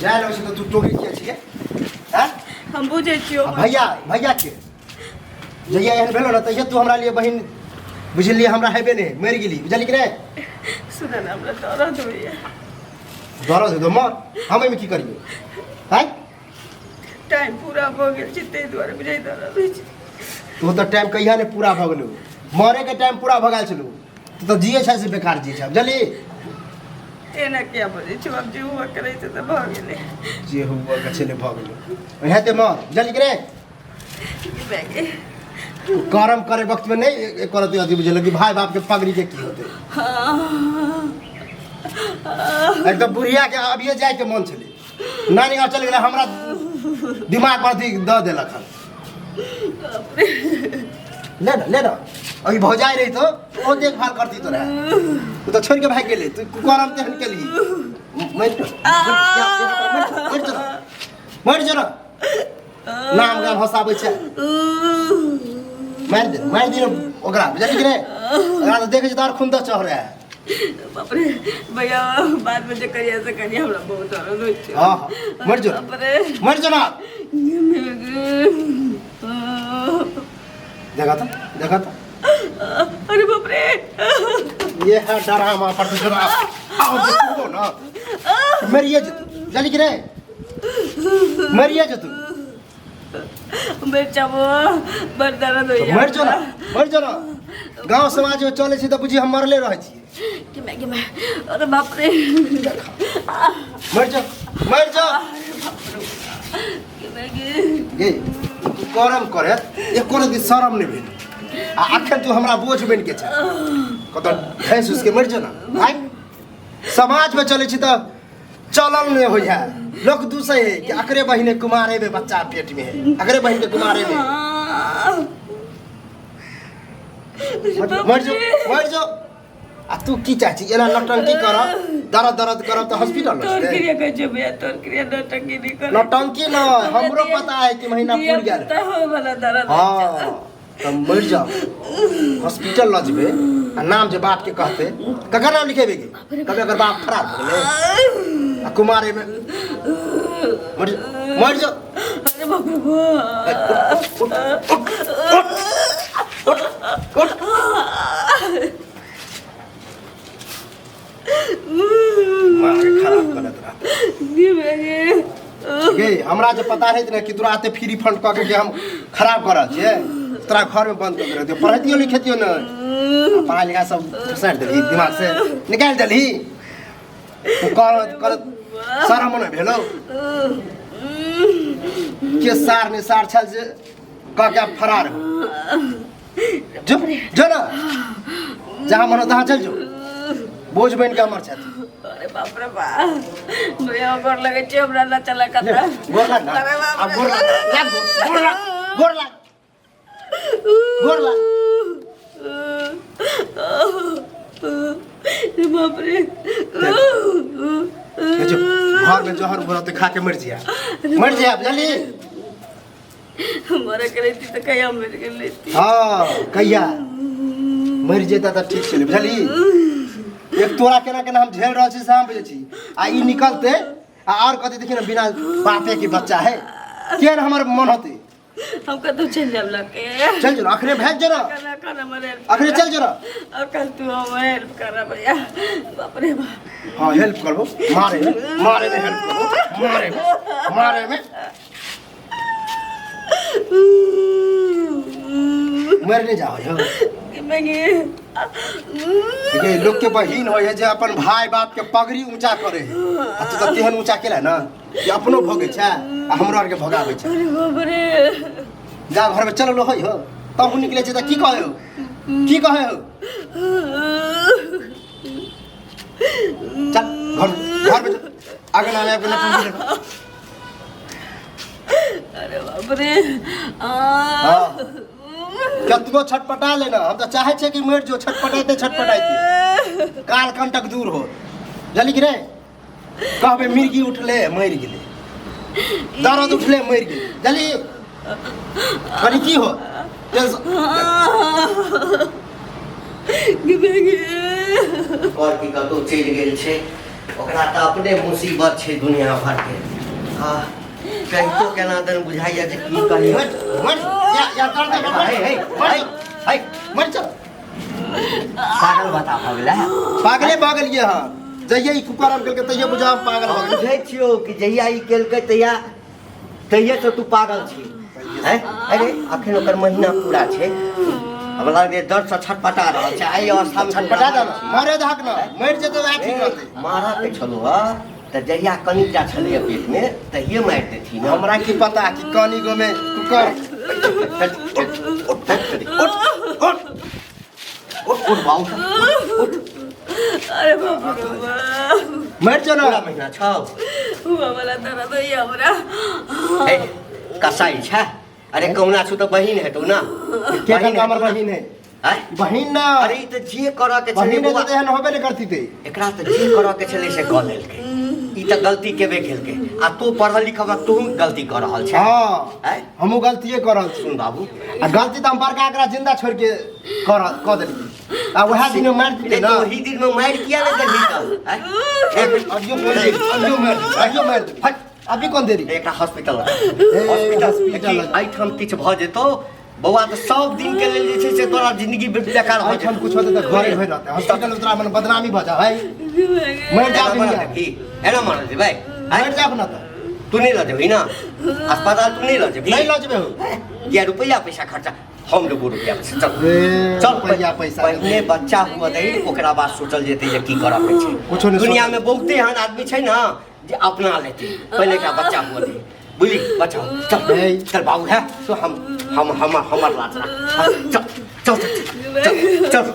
जाए लगे तो तू टोके किए छिए हैं हम बुझे छियो भैया भैया के जइया एहन भेलो ना तइया तू हमरा लिए बहिन बुझलिए हमरा हेबे नहीं मर गेली बुझली कि नहीं सुन ना हमरा दर्द होइए दर्द हो तो मर हम एमे की करिए हैं टाइम पूरा हो गेल छै तै दुआरे बुझै दर्द होइ छै तू तो टाइम कहिया ने पूरा भ गेलो मरे के टाइम पूरा भ गेल छलो तू तो जिए छै से बेकार जिए छै बुझली एना क्या बजे छु अब जे हुआ करे छै त भ गेलै जे हुआ के छले भ गेलो हेते मर बुझली कि नहीं बैगे करम करे वक्त में नहीं करते अथी बुझल कि भाई बाप के पगड़ी के की होते एकदम बुढ़िया के अभिये जाए के मन छले नानी गाँव चल गए हमरा दिमाग पर अथी द देलक ले ना अभी भौजाई रही तो वो देखभाल करती तो रहे तू तो छोड़ के भाग गेले तू करम तेहन के लिए मर जो ना नाम गाम हंसाबै छै मार दे ओकरा बुझली कि नहीं ओकरा तो देखे तो और खून तो चढ़ रहा है बाप रे भैया बाद में जे करिया से करिया हमरा बहुत दर्द होइ छै हां मर जो ना देखा तो अरे बाप रे ये है ड्रामा पर तो आओ देखो ना मरिए जतू बुझली कि नहीं मरिए जतू बेचाबो बड़ दर्द होइए मर जो ना गांव समाज में चले छी त बुझी हम मरले रह छी कि मैं अरे बाप रे मर जा कि मैं ये तू करम करे एको रति शरम नहीं भेल आ अखन तू हमरा बोझ बन के छ कत भैंस उसके मर जा ना भाई समाज में चले छी त चलल नहीं हो जाए लोग दूसरे है कि अकरे बहिने कुमारे में बच्चा पेट में है अकरे बहिन के कुमारे में मर जो आ तू की चाची एना नौटंकी कर दर्द कर तो हॉस्पिटल तोर क्रिया कह जे भैया तोर क्रिया नौटंकी नहीं कर नौटंकी न हमरो पता है कि महीना पूर गेल त हो वाला दर्द हां तो मर जाओ हॉस्पिटल ल जेबे आ नाम जे बाप के कहते ककर नाम लिखेबे के कभी अगर बाप खराब हो गेले आ कुमारे में मर जा अरे बाप रे मारे खराब गलत रहा गे हमरा जे पता रहत ने कि तोरा आते फ्री फंड क के हम खराब कर छिए तोरा घर में बंद कर दे पढ़तियो लिखतियो न पढ़ा लिखा सब फसाड़ देली दिमाग से निकाल देली तू कर शरम न भेलो के सार ने सार छल जे क के फरार जो ना जहां मन तहां चल जो बोझ बन के मर छत अरे बाप रे बाप भैया गोर लगे छै हमरा ना चला कता गोर लाग अरे बाप अब गोर लाग बाप रे जो घर में जहर भरते खा के मर जिया बुझली हमारा करे थी तो कहिया मर गेल थी हां कहिया मर जेता त ठीक छले बुझली एक तोरा केना केना हम झेल रहल छी से हम बुझे छी आ ई निकलते आ और कथि देखि ना बिना बापे के बच्चा है केन हमर मन होते हम कतो चल जाब लके चल जो अखरे भेज जो ना कना मरे अखरे चल जो ना अकल तू हम हेल्प कर भैया बाप रे बाप हां हेल्प करबो मारे में हेल्प करबो मारे में मरने जाओ यो ये लोग के बहिन हो जे अपन भाई बाप के पगड़ी ऊंचा करे आ तू त तेहन ऊंचा केला ना कि अपनो भोगे छ आ हमरा के भगावे छ अरे बाप रे जा घर में चल लो होय हो तब निकले छ त की कहे हो चल घर में आगे ना आगे ना अरे बाप रे कतबो छटपटा लेना हम तो चाहे छे कि मर जो छटपटाइते काल कंटक दूर हो जली कि रे कहबे मिर्गी उठले मर गेले दर्द उठले मर गेले जली कनी की हो और की कतो चल गेल छे ओकरा त अपने मुसीबत छै दुनिया भर के कहितो केना दन बुझाइया जे की कही मर मर या कर दे मर जा पागल बता भगला पागले पागल ये हां जइए ई कुकरम केलके तइए बुझा पागल भगल बुझै छियो कि जहिया ई केलकै तहिया से तू पागल छी हैं अरे अखन ओकर महीना पूरा छै हमरा के दर्द से छटपटा रहल छै आई अवस्था में छटपटा जा मारे धक न मर जेतो वह ठीक रहते मारा के छलो ह त जहिया कनिजा छलै पेट में तहिए मार देथि हमरा की पता कि कानी गो में कुकर उठ बाऊ उठ अरे बाबा मर जा ना पूरा महीना छौ हुआ वाला दर्द होई हमरा ए कसाई छ अरे कौना छु त बहिन हेतौ ना के हमर बहिन है हैं बहिन ना अरे ई त जे करऽ के छलै बहिन तो एहन होबे नहीं करती थे एकरा त जे करऽ के छलै से कऽ लेलकै ई त गलती केबे केलकै आ तू पढ़ल लिखल तू गलती कर रहल छै हां हैं हमहु गलतीए कर रहल छी सुन बाबू आ गलती त हम बड़का एकरा जिंदा छोड़ के कर देली आ वह दिन में मार दिले ना वही दिन में मार किया ले देली त हैं अभियो मार दे हट अभी कौन देरी एकरा हॉस्पिटल हॉस्पिटल आई ठाम किछ भ जेतो बौआ त सब दिन के लेल जे छै से तोरा जिंदगी बेकार हो हम कुछ होते तो घरे होय रहते हॉस्पिटल में तोरा मन बदनामी भ जा भाई मर जा भी एना मार दे भाई मर जा ना तो तू नहीं ल जेबी ना अस्पताल तू नहीं ल जेबी नहीं लजबे हो या रुपया पैसा खर्चा हम लोग रुपया पैसा चल चल रुपया पैसा पहले बच्चा हुआ दे ओकरा बाद सोचल जेते जे की करब छै कुछो नहीं दुनिया में बहुते एहन आदमी छै ना जे अपना लेते पहले का बच्चा हुआ दे बुझली बच्चा चल चल बाबू है तो हम हमर लाच चल चल चल चल